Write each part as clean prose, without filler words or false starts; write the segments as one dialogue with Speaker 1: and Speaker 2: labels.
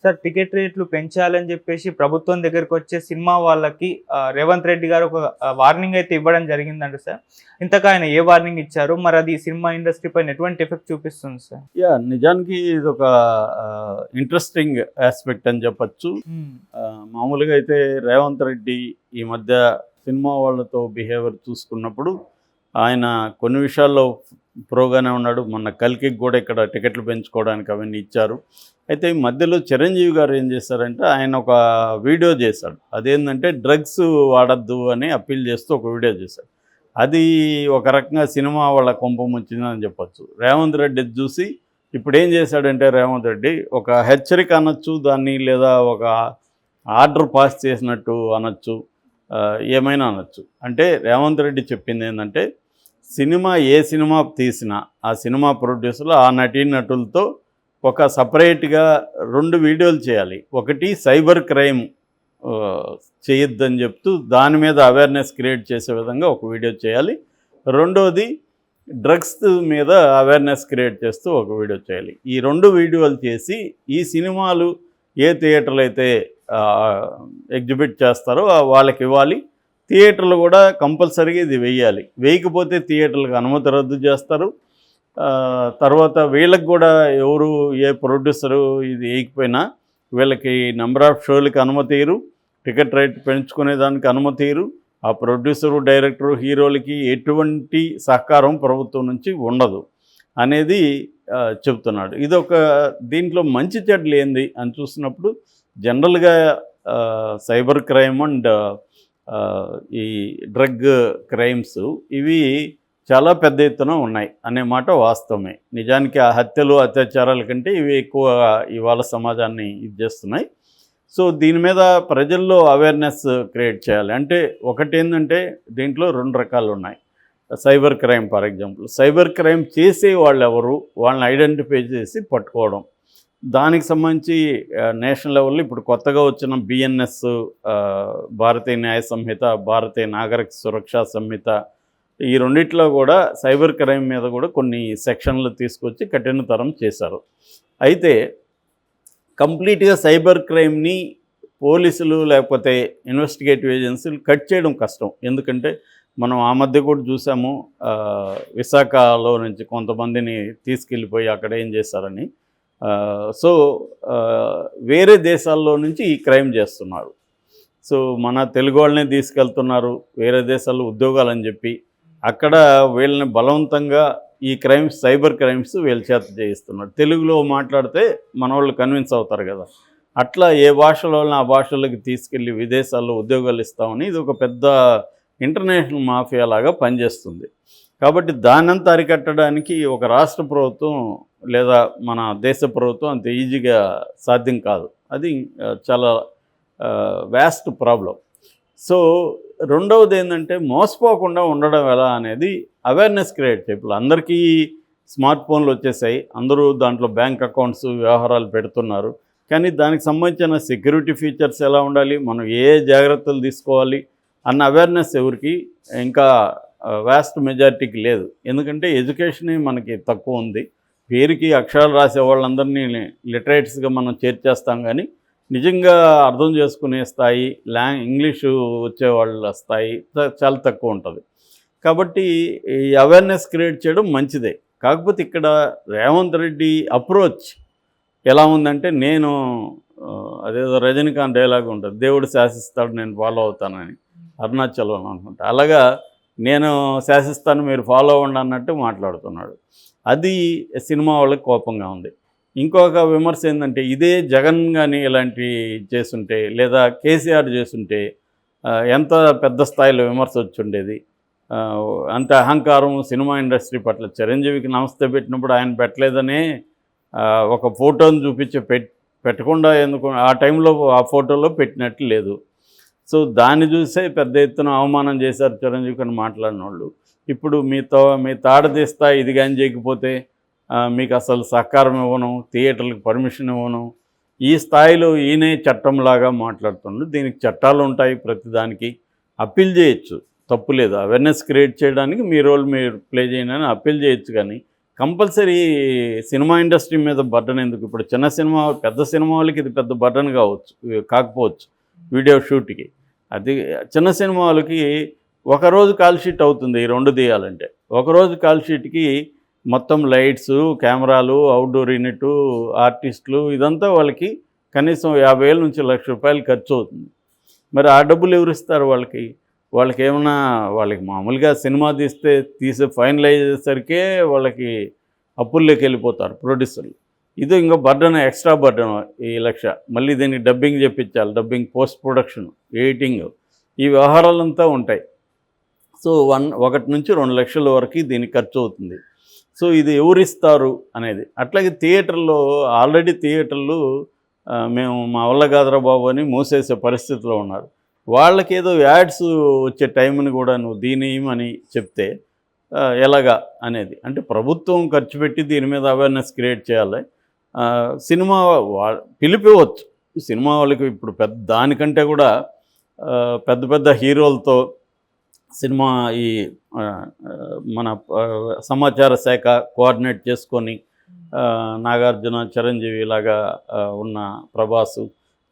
Speaker 1: Sir ticket రేట్లు పెంచాలని చెప్పేసి ప్రభుత్వం దగ్గరికి వచ్చే సినిమా వాళ్ళకి రేవంత్ రెడ్డి గారు ఒక వార్నింగ్ అయితే ఇవ్వడం జరిగిందండి సార్. ఇంతకు ఆయన ఏ వార్నింగ్ ఇచ్చారు? మరి అది సినిమా ఇండస్ట్రీ పైన ఎటువంటి ఎఫెక్ట్ చూపిస్తుంది సార్?
Speaker 2: నిజానికి ఇదొక ఇంట్రెస్టింగ్ ఆస్పెక్ట్ అని చెప్పొచ్చు. మామూలుగా అయితే రేవంత్ రెడ్డి ఈ మధ్య సినిమా వాళ్ళతో బిహేవియర్ చూసుకున్నప్పుడు ఆయన కొన్ని విషయాల్లో ప్రోగానే ఉన్నాడు. మొన్న కల్కి కూడా ఇక్కడ టికెట్లు పెంచుకోవడానికి అవన్నీ ఇచ్చారు. అయితే ఈ మధ్యలో చిరంజీవి గారు ఏం చేశారంటే ఆయన ఒక వీడియో చేశాడు. అదేంటంటే డ్రగ్స్ వాడద్దు అని అప్పీల్ చేస్తూ ఒక వీడియో చేశాడు. అది ఒక రకంగా సినిమా వాళ్ళ కొంప ముంచిందని చెప్పచ్చు. రేవంత్ రెడ్డి చూసి ఇప్పుడు ఏం చేశాడంటే రేవంత్ రెడ్డి ఒక హెచ్చరిక అనొచ్చు దాన్ని, లేదా ఒక ఆర్డర్ పాస్ చేసినట్టు అనొచ్చు, ఏమైనా అనొచ్చు. అంటే రేవంత్ రెడ్డి చెప్పింది ఏంటంటే ఏ సినిమా తీసినా ఆ సినిమా ప్రొడ్యూసర్లు ఆ నటీనటులతో ఒక సపరేట్గా 2 వీడియోలు చేయాలి. ఒకటి సైబర్ క్రైమ్ చేయొద్దని చెప్తూ దాని మీద అవేర్నెస్ క్రియేట్ చేసే విధంగా ఒక వీడియో చేయాలి. రెండోది డ్రగ్స్ మీద అవేర్నెస్ క్రియేట్ చేస్తూ ఒక వీడియో చేయాలి. ఈ 2 వీడియోలు చేసి ఈ సినిమాలు ఏ థియేటర్లు అయితే ఎగ్జిబిట్ చేస్తారో వాళ్ళకి ఇవ్వాలి. థియేటర్లు కూడా కంపల్సరీగా ఇది వేయాలి. వేయకపోతే థియేటర్లకు అనుమతి రద్దు చేస్తారు. తర్వాత వీళ్ళకి కూడా ఎవరు ఏ ప్రొడ్యూసరు ఇది వేయకపోయినా వీళ్ళకి నెంబర్ ఆఫ్ షోలకి అనుమతి ఇవ్వరు, టికెట్ రేట్ పెంచుకునే దానికి అనుమతి ఇవ్వరు. ఆ ప్రొడ్యూసరు, డైరెక్టరు, హీరోలకి ఎటువంటి సహకారం ప్రభుత్వం నుంచి ఉండదు అనేది చెప్తున్నాడు. ఇదొక దీంట్లో మంచి చెడ్లు ఏంది అని చూసినప్పుడు జనరల్గా సైబర్ క్రైమ్ అండ్ ఈ డ్రగ్ క్రైమ్స్ ఇవి చాలా పెద్ద ఎత్తున ఉన్నాయి అనే మాట వాస్తవమే. నిజానికి ఆ హత్యలు, అత్యాచారాల కంటే ఇవి ఎక్కువ ఇవాళ సమాజాన్ని ఇది చేస్తున్నాయి. సో దీని మీద ప్రజల్లో అవేర్నెస్ క్రియేట్ చేయాలి. అంటే ఒకటి ఏంటంటే దీంట్లో 2 రకాలు ఉన్నాయి. Cyber crime for example, cyber crime చేసే వాళ్ళు ఎవరు, వాళ్ళని ఐడెంటిఫై చేసి పట్టుకోవడం. దానికి సంబంధించి నేషనల్ లెవెల్లో ఇప్పుడు కొత్తగా వచ్చిన బిఎన్ఎస్, భారతీయ న్యాయ సంహిత, భారతీయ నాగరిక సురక్షా సంహిత, ఈ రెండిట్లో కూడా సైబర్ క్రైమ్ మీద కూడా కొన్ని సెక్షన్లు తీసుకొచ్చి కఠినతరం చేశారు. అయితే కంప్లీట్గా సైబర్ క్రైమ్ని పోలీసులు లేకపోతే ఇన్వెస్టిగేటివ్ ఏజెన్సీలు కట్ చేయడం కష్టం. ఎందుకంటే మనం ఆ మధ్య కూడా చూసాము, విశాఖలో నుంచి కొంతమందిని తీసుకెళ్ళిపోయి అక్కడ ఏం చేశారని. సో వేరే దేశాల్లో నుంచి ఈ క్రైమ్ చేస్తున్నారు. సో మన తెలుగు వాళ్ళనే తీసుకెళ్తున్నారు వేరే దేశాల్లో ఉద్యోగాలని చెప్పి, అక్కడ వీళ్ళని బలవంతంగా ఈ క్రైమ్స్, సైబర్ క్రైమ్స్ వీళ్ళ చేత చేయిస్తున్నారు. తెలుగులో మాట్లాడితే మన వాళ్ళు కన్విన్స్ అవుతారు కదా, అట్లా ఏ భాషలో ఆ భాషలోకి తీసుకెళ్ళి విదేశాల్లో ఉద్యోగాలు ఇస్తామని ఇది ఒక పెద్ద ఇంటర్నేషనల్ మాఫియా లాగా పనిచేస్తుంది. కాబట్టి దానంతా అరికట్టడానికి ఒక రాష్ట్ర ప్రభుత్వం లేదా మన దేశ ప్రభుత్వం అంత ఈజీగా సాధ్యం కాదు. అది చాలా వ్యాస్ట్ ప్రాబ్లం. సో రెండవది ఏంటంటే మోసపోకుండా ఉండడం ఎలా అనేది అవేర్నెస్ క్రియేట్ చేయాలి. ఇప్పుడు అందరికీ స్మార్ట్ ఫోన్లు వచ్చేసాయి, అందరూ దాంట్లో బ్యాంక్ అకౌంట్స్ వ్యవహారాలు పెడుతున్నారు. కానీ దానికి సంబంధించిన సెక్యూరిటీ ఫీచర్స్ ఎలా ఉండాలి, మనం ఏ జాగ్రత్తలు తీసుకోవాలి అన్న అవేర్నెస్ ఎవరికి ఇంకా వ్యాస్ట్ మెజారిటీకి లేదు. ఎందుకంటే ఎడ్యుకేషనే మనకి తక్కువ ఉంది. పేరుకి అక్షరాలు రాసే వాళ్ళందరినీ లిటరేట్స్గా మనం చేర్చేస్తాం, కానీ నిజంగా అర్థం చేసుకునే స్థాయి, ఇంగ్లీషు వచ్చేవాళ్ళ స్థాయి చాలా తక్కువ ఉంటుంది. కాబట్టి ఈ అవేర్నెస్ క్రియేట్ చేయడం మంచిదే. కాకపోతే ఇక్కడ రేవంత్ రెడ్డి అప్రోచ్ ఎలా ఉందంటే, నేను అదేదో రజనీకాంత్ డైలాగ్ ఉంటుంది, దేవుడు శాసిస్తాడు నేను ఫాలో అవుతానని, అరుణాచలం అనుకుంటా. అలాగా నేను శాసిస్తాను మీరు ఫాలో అవ్వండి అన్నట్టు మాట్లాడుతున్నాడు. అది సినిమా వాళ్ళకి కోపంగా ఉంది. ఇంకొక విమర్శ ఏంటంటే, ఇదే జగన్ కానీ ఇలాంటి చేస్తుంటే, లేదా కేసీఆర్ చేస్తుంటే ఎంత పెద్ద స్థాయిలో విమర్శ వచ్చి ఉండేది. అంత అహంకారం సినిమా ఇండస్ట్రీ పట్ల. చిరంజీవికి నమస్తే పెట్టినప్పుడు ఆయన పెట్టలేదనే ఒక ఫోటోని చూపించి పెట్టకుండా ఎందుకు ఆ టైంలో ఆ ఫోటోలో పెట్టినట్టు లేదు. సో దాన్ని చూసే పెద్ద ఎత్తున అవమానం చేశారు చిరంజీవి అని మాట్లాడిన వాళ్ళు. ఇప్పుడు మీ తాడ తీస్తా ఇది కానీ చేయకపోతే మీకు అసలు సహకారం ఇవ్వను, థియేటర్లకు పర్మిషన్ ఇవ్వను, ఈ స్థాయిలో ఈయనే చట్టంలాగా మాట్లాడుతున్నాడు. దీనికి చట్టాలు ఉంటాయి, ప్రతిదానికి అప్పీల్ చేయొచ్చు, తప్పు లేదు. అవేర్నెస్ క్రియేట్ చేయడానికి మీ రోల్ మీరు ప్లే చేయండి అని అప్పీల్ చేయొచ్చు. కానీ కంపల్సరీ సినిమా ఇండస్ట్రీ మీద బర్డన్ ఎందుకు? ఇప్పుడు చిన్న సినిమా, పెద్ద సినిమా వాళ్ళకి ఇది పెద్ద బర్డన్ కాకపోవచ్చు వీడియో షూట్కి. అది చిన్న సినిమా వాళ్ళకి ఒకరోజు కాల్ షీట్ అవుతుంది ఈ 2 తీయాలంటే. ఒకరోజు కాల్ షీట్కి మొత్తం లైట్స్, కెమెరాలు, అవుట్డోర్ యూనిట్, ఆర్టిస్టులు ఇదంతా వాళ్ళకి కనీసం 50,000 నుంచి ₹1,00,000 ఖర్చు అవుతుంది. మరి ఆ డబ్బులు ఎవరు ఇస్తారు వాళ్ళకి? వాళ్ళకేమన్నా వాళ్ళకి మామూలుగా సినిమా తీసి ఫైనలైజ్ అయ్యేసరికే వాళ్ళకి అప్పుల్లోకి వెళ్ళిపోతారు ప్రొడ్యూసర్లు. ఇది ఇంకో బర్డన్, ఎక్స్ట్రా బర్డన్ ఈ 1,00,000. మళ్ళీ దీనికి డబ్బింగ్ చెప్పించాలి, డబ్బింగ్, పోస్ట్ ప్రొడక్షన్, ఎడిటింగ్, ఈ వ్యవహారాలంతా ఉంటాయి. సో 1 నుంచి 2 లక్షల వరకు దీనికి ఖర్చు అవుతుంది. సో ఇది ఎవరిస్తారు అనేది. అట్లాగే థియేటర్లో ఆల్రెడీ థియేటర్లు మేము మా వల్ల కాదురా బాబు అని మూసేసే పరిస్థితిలో ఉన్నారు. వాళ్ళకేదో యాడ్స్ వచ్చే టైంని కూడా నువ్వు దీనియమని చెప్తే ఎలాగా అనేది. అంటే ప్రభుత్వం ఖర్చు పెట్టి దీని మీద అవేర్నెస్ క్రియేట్ చేయాలి. సినిమా పిలిపివచ్చు సినిమా వాళ్ళకి. ఇప్పుడు దానికంటే కూడా పెద్ద పెద్ద హీరోలతో సినిమా ఈ మన సమాచార శాఖ కోఆర్డినేట్ చేసుకొని నాగార్జున, చిరంజీవి ఇలాగా ఉన్న ప్రభాసు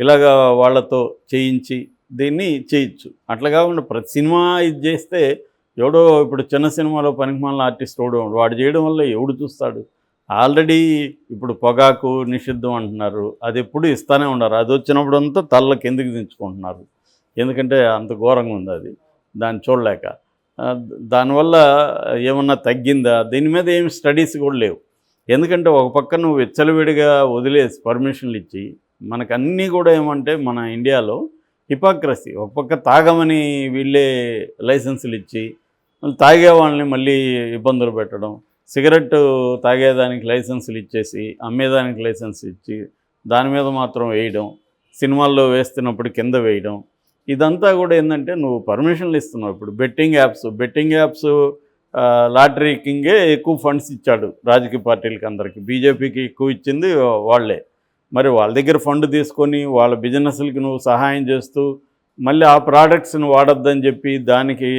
Speaker 2: ఇలాగా వాళ్ళతో చేయించి దీన్ని చేయొచ్చు. అట్లా కాకుండా ప్రతి సినిమా ఇది చేస్తే ఎవడో ఇప్పుడు చిన్న సినిమాలో పనికిమాలిన ఆర్టిస్ట్ వాడు చేయడం వల్ల ఎవడు చూస్తాడు? ఆల్రెడీ ఇప్పుడు పొగాకు నిషిద్ధం అంటున్నారు, అది ఎప్పుడు ఇస్తూనే ఉన్నారు. అది వచ్చినప్పుడు అంతా తల్లకి ఎందుకు దించుకుంటున్నారు? ఎందుకంటే అంత ఘోరంగా ఉంది అది, దాన్ని చూడలేక. దానివల్ల ఏమన్నా తగ్గిందా? దీని మీద ఏమి స్టడీస్ కూడా లేవు. ఎందుకంటే ఒక పక్క నువ్వు విచ్చలవిడిగా వదిలేసి పర్మిషన్లు ఇచ్చి, మనకు అన్నీ కూడా ఏమంటే మన ఇండియాలో హిపోక్రసీ. ఒక పక్క తాగమని వీళ్ళే లైసెన్సులు ఇచ్చి తాగే వాళ్ళని మళ్ళీ ఇబ్బందులు పెట్టడం, సిగరెట్ తాగేదానికి లైసెన్సులు ఇచ్చేసి అమ్మేదానికి లైసెన్స్ ఇచ్చి దాని మీద మాత్రం వేయడం, సినిమాల్లో వేస్తున్నప్పుడు కింద వేయడం, ఇదంతా కూడా ఏంటంటే నువ్వు పర్మిషన్లు ఇస్తున్నావు. ఇప్పుడు బెట్టింగ్ యాప్స్ లాటరీకింగే ఎక్కువ ఫండ్స్ ఇచ్చాడు రాజకీయ పార్టీలకి అందరికీ. బీజేపీకి ఎక్కువ ఇచ్చింది వాళ్ళే. మరి వాళ్ళ దగ్గర ఫండ్ తీసుకొని వాళ్ళ బిజినెస్లకి నువ్వు సహాయం చేస్తూ మళ్ళీ ఆ ప్రోడక్ట్స్ని వాడొద్దని చెప్పి దానికి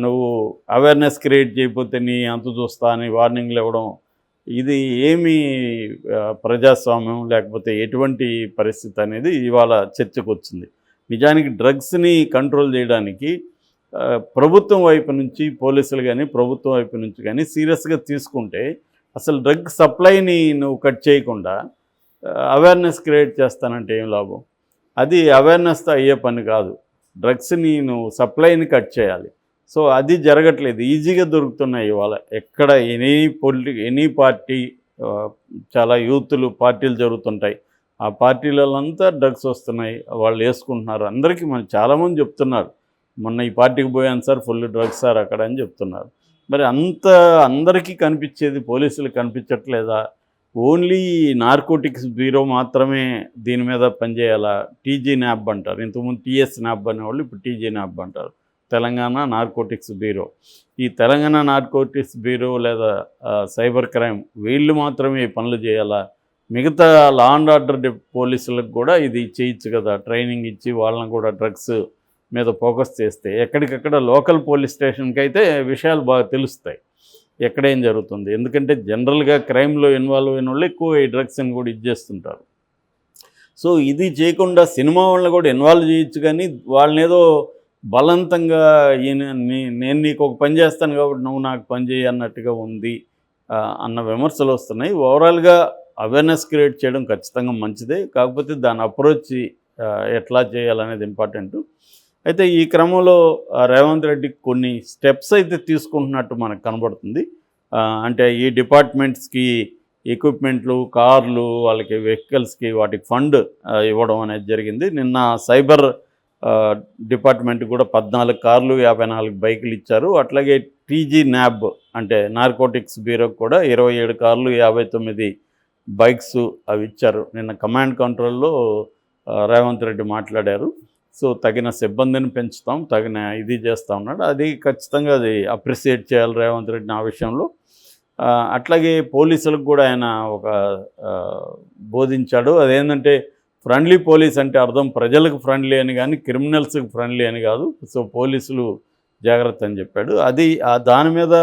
Speaker 2: నువ్వు అవేర్నెస్ క్రియేట్ చేయకపోతే నీ అంత చూస్తా అని వార్నింగ్లు ఇవ్వడం, ఇది ఏమి ప్రజాస్వామ్యం లేకపోతే ఎటువంటి పరిస్థితి అనేది ఇవాళ చర్చకు వచ్చింది. నిజానికి డ్రగ్స్ని కంట్రోల్ చేయడానికి ప్రభుత్వం వైపు నుంచి పోలీసులు కానీ ప్రభుత్వం వైపు నుంచి కానీ సీరియస్గా తీసుకుంటే అసలు డ్రగ్ సప్లైని నువ్వు కట్ చేయకుండా అవేర్నెస్ క్రియేట్ చేస్తానంటే ఏం లాభం? అది అవేర్నెస్తో అయ్యే పని కాదు. డ్రగ్స్ని నువ్వు సప్లైని కట్ చేయాలి. సో అది జరగట్లేదు, ఈజీగా దొరుకుతున్నాయి ఇవాళ. ఎక్కడ ఎనీ పార్టీ, చాలా పార్టీలు జరుగుతుంటాయి, ఆ పార్టీలంతా డ్రగ్స్ వస్తున్నాయి, వాళ్ళు వేసుకుంటున్నారు. అందరికీ చాలామంది చెప్తున్నారు, మొన్న ఈ పార్టీకి పోయాను సార్, ఫుల్ డ్రగ్స్ సార్ అక్కడ అని చెప్తున్నారు. మరి అందరికీ కనిపించేది పోలీసులకు కనిపించట్లేదా? ఓన్లీ నార్కోటిక్స్ బ్యూరో మాత్రమే దీని మీద పనిచేయాలా? టీజీ న్యాబ్ అంటారు, ఇంతకుముందు టీఎస్ న్యాబ్ అనేవాళ్ళు, ఇప్పుడు టీజీ న్యాబ్ అంటారు, తెలంగాణ నార్కోటిక్స్ బ్యూరో. ఈ తెలంగాణ నార్కోటిక్స్ బ్యూరో లేదా సైబర్ క్రైమ్ వీళ్ళు మాత్రమే పనులు చేయాలా? మిగతా లా అండ్ ఆర్డర్ పోలీసులకు కూడా ఇది చేయొచ్చు కదా, ట్రైనింగ్ ఇచ్చి వాళ్ళని కూడా డ్రగ్స్ మీద ఫోకస్ చేస్తే ఎక్కడికక్కడ లోకల్ పోలీస్ స్టేషన్కి అయితే విషయాలు బాగా తెలుస్తాయి ఎక్కడేం జరుగుతుంది. ఎందుకంటే జనరల్గా క్రైమ్లో ఇన్వాల్వ్ అయిన వాళ్ళు ఎక్కువ ఈ డ్రగ్స్ని కూడా ఇచ్చేస్తుంటారు. సో ఇది చేయకుండా సినిమా వాళ్ళని కూడా ఇన్వాల్వ్ చేయొచ్చు, కానీ వాళ్ళని ఏదో బలవంతంగా నేను నీకు ఒక పని చేస్తాను కాబట్టి నువ్వు నాకు పని చేయి అన్నట్టుగా ఉంది అన్న విమర్శలు వస్తున్నాయి. ఓవరాల్గా అవేర్నెస్ క్రియేట్ చేయడం ఖచ్చితంగా మంచిదే, కాకపోతే దాని అప్రోచ్ ఎట్లా చేయాలనేది ఇంపార్టెంట్. అయితే ఈ క్రమంలో రేవంత్ రెడ్డి కొన్ని స్టెప్స్ అయితే తీసుకుంటున్నట్టు మనకు కనబడుతుంది. అంటే ఈ డిపార్ట్మెంట్స్కి ఎక్విప్మెంట్లు, కార్లు, వాళ్ళకి వెహికల్స్కి వాటికి ఫండ్ ఇవ్వడం అనేది జరిగింది. నిన్న సైబర్ డిపార్ట్మెంట్ కూడా 14 కార్లు, 54 బైకులు ఇచ్చారు. అట్లాగే టీజీ న్యాబ్ అంటే నార్కోటిక్స్ బ్యూరోకి కూడా 27 కార్లు, 59 బైక్స్ అవి ఇచ్చారు. నిన్న కమాండ్ కంట్రోల్లో రేవంత్ రెడ్డి మాట్లాడారు. సో తగిన సిబ్బందిని పెంచుతాం, తగిన ఇది చేస్తూ ఉన్నాడు. అది ఖచ్చితంగా అది అప్రిషియేట్ చేయాలి రేవంత్ రెడ్డిని ఆ విషయంలో. అట్లాగే పోలీసులకు కూడా ఆయన ఒక బోధించాడు. అదేంటంటే ఫ్రెండ్లీ పోలీస్ అంటే అర్థం ప్రజలకు ఫ్రెండ్లీ అని కానీ క్రిమినల్స్కి ఫ్రెండ్లీ అని కాదు. సో పోలీసులు జాగ్రత్త అని చెప్పాడు. అది దాని మీద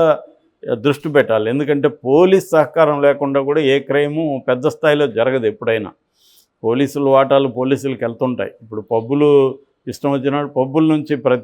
Speaker 2: దృష్టి పెట్టాలి. ఎందుకంటే పోలీస్ సహకారం లేకుండా కూడా ఏ క్రైము పెద్ద స్థాయిలో జరగదు ఎప్పుడైనా. పోలీసుల వాటాలు పోలీసులకు వెళ్తుంటాయి. ఇప్పుడు పబ్బులు ఇష్టం వచ్చినప్పుడు పబ్బుల నుంచి